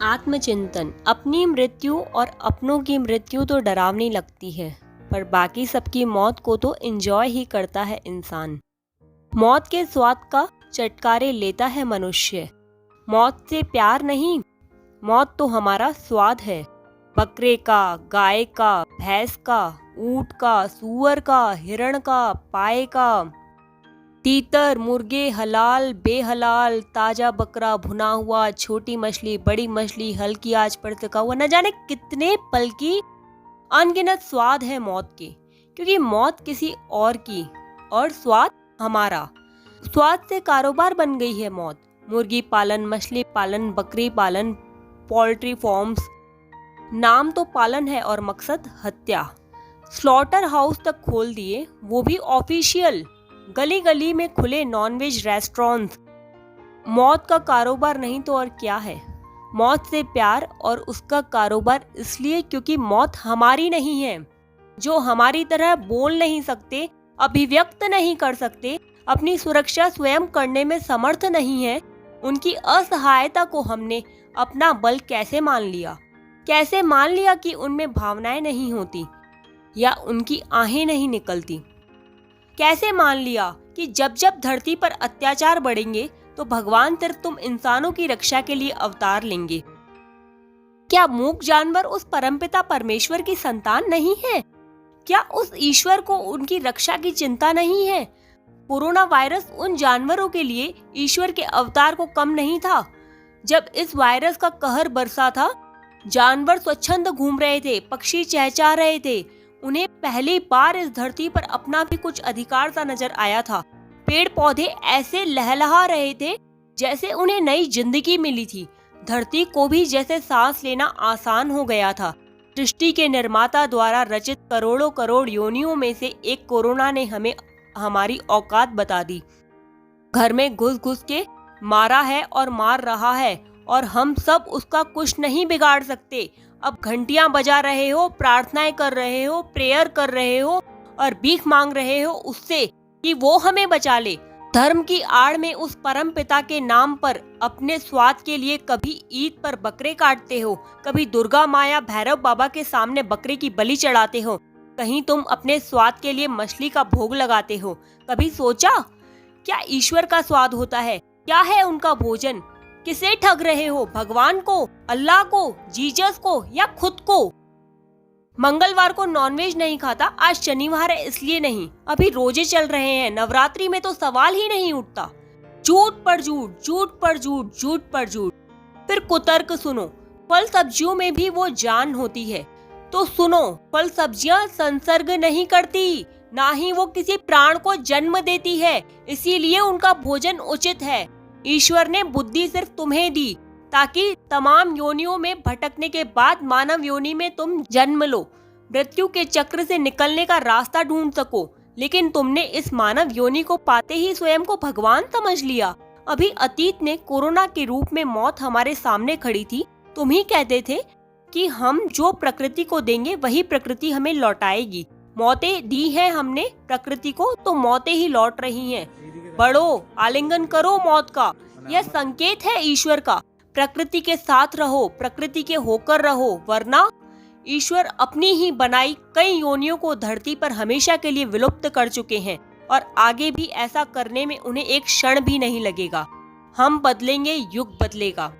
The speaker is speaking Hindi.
आत्मचिंतन। अपनी मृत्यु और अपनों की मृत्यु तो डरावनी लगती है, पर बाकी सबकी मौत को तो एंजॉय ही करता है इंसान। मौत के स्वाद का चटकारे लेता है मनुष्य। मौत से प्यार नहीं, मौत तो हमारा स्वाद है। बकरे का, गाय का, भैंस का, ऊंट का, सूअर का, हिरण का, पाए का, तीतर, मुर्गे, हलाल, बेहलाल, ताजा बकरा, भुना हुआ, छोटी मछली, बड़ी मछली, हल्की आंच पर पका हुआ, न जाने कितने पल की अनगिनत स्वाद है मौत के। क्योंकि मौत किसी और की और स्वाद हमारा। स्वाद से कारोबार बन गई है मौत। मुर्गी पालन, मछली पालन, बकरी पालन, पोल्ट्री फार्म्स, नाम तो पालन है और मकसद हत्या। स्लॉटर हाउस तक खोल दिए, वो भी ऑफिशियल। गली गली में खुले नॉनवेज रेस्टोरेंट्स। मौत का कारोबार नहीं तो और क्या है। मौत से प्यार और उसका कारोबार इसलिए क्योंकि मौत हमारी नहीं है। जो हमारी तरह बोल नहीं सकते, अभिव्यक्त नहीं कर सकते, अपनी सुरक्षा स्वयं करने में समर्थ नहीं है, उनकी असहायता को हमने अपना बल कैसे मान लिया। कैसे मान लिया कि उनमें भावनाएं नहीं होती या उनकी आहें नहीं निकलती। कैसे मान लिया कि जब जब धरती पर अत्याचार बढ़ेंगे तो भगवान सिर्फ तुम इंसानों की रक्षा के लिए अवतार लेंगे। क्या मूक जानवर उस परमपिता परमेश्वर की संतान नहीं है? क्या उस ईश्वर को उनकी रक्षा की चिंता नहीं है? कोरोना वायरस उन जानवरों के लिए ईश्वर के अवतार को कम नहीं था। जब इस वायरस का कहर बरसा था, जानवर स्वच्छंद घूम रहे थे, पक्षी चहचहा रहे थे। उन्हें पहली बार इस धरती पर अपना भी कुछ अधिकार सा नजर आया था। पेड़ पौधे ऐसे लहलहा रहे थे जैसे उन्हें नई जिंदगी मिली थी। धरती को भी जैसे सांस लेना आसान हो गया था। सृष्टि के निर्माता द्वारा रचित करोड़ों करोड़ योनियों में से एक कोरोना ने हमें हमारी औकात बता दी। घर में घुस घुस के मारा है और मार रहा है, और हम सब उसका कुछ नहीं बिगाड़ सकते। अब घंटियां बजा रहे हो, प्रार्थनाएं कर रहे हो, प्रेयर कर रहे हो और भीख मांग रहे हो उससे कि वो हमें बचा ले। धर्म की आड़ में उस परम पिता के नाम पर अपने स्वाद के लिए कभी ईद पर बकरे काटते हो, कभी दुर्गा माया भैरव बाबा के सामने बकरे की बलि चढ़ाते हो, कहीं तुम अपने स्वाद के लिए मछली का भोग लगाते हो। कभी सोचा क्या ईश्वर का स्वाद होता है? क्या है उनका भोजन? किसे ठग रहे हो? भगवान को, अल्लाह को, जीसस को या खुद को? मंगलवार को नॉनवेज नहीं खाता, आज शनिवार है इसलिए नहीं। अभी रोजे चल रहे हैं, नवरात्रि में तो सवाल ही नहीं उठता। झूठ पर झूठ, झूठ पर झूठ, झूठ पर झूठ। फिर कुतर्क सुनो, फल सब्जियों में भी वो जान होती है। तो सुनो, फल सब्जियां संसर्ग नहीं करती, ना ही वो किसी प्राण को जन्म देती है, इसीलिए उनका भोजन उचित है। ईश्वर ने बुद्धि सिर्फ तुम्हें दी ताकि तमाम योनियों में भटकने के बाद मानव योनि में तुम जन्म लो, मृत्यु के चक्र से निकलने का रास्ता ढूंढ सको। लेकिन तुमने इस मानव योनि को पाते ही स्वयं को भगवान समझ लिया। अभी अतीत ने कोरोना के रूप में मौत हमारे सामने खड़ी थी। तुम ही कहते थे कि हम जो प्रकृति को देंगे वही प्रकृति हमें लौटाएगी। मौतें दी है हमने प्रकृति को, तो मौतें ही लौट रही हैं। बढ़ो, आलिंगन करो मौत का, यह संकेत है ईश्वर का। प्रकृति के साथ रहो, प्रकृति के होकर रहो, वरना ईश्वर अपनी ही बनाई कई योनियों को धरती पर हमेशा के लिए विलुप्त कर चुके हैं और आगे भी ऐसा करने में उन्हें एक क्षण भी नहीं लगेगा। हम बदलेंगे, युग बदलेगा।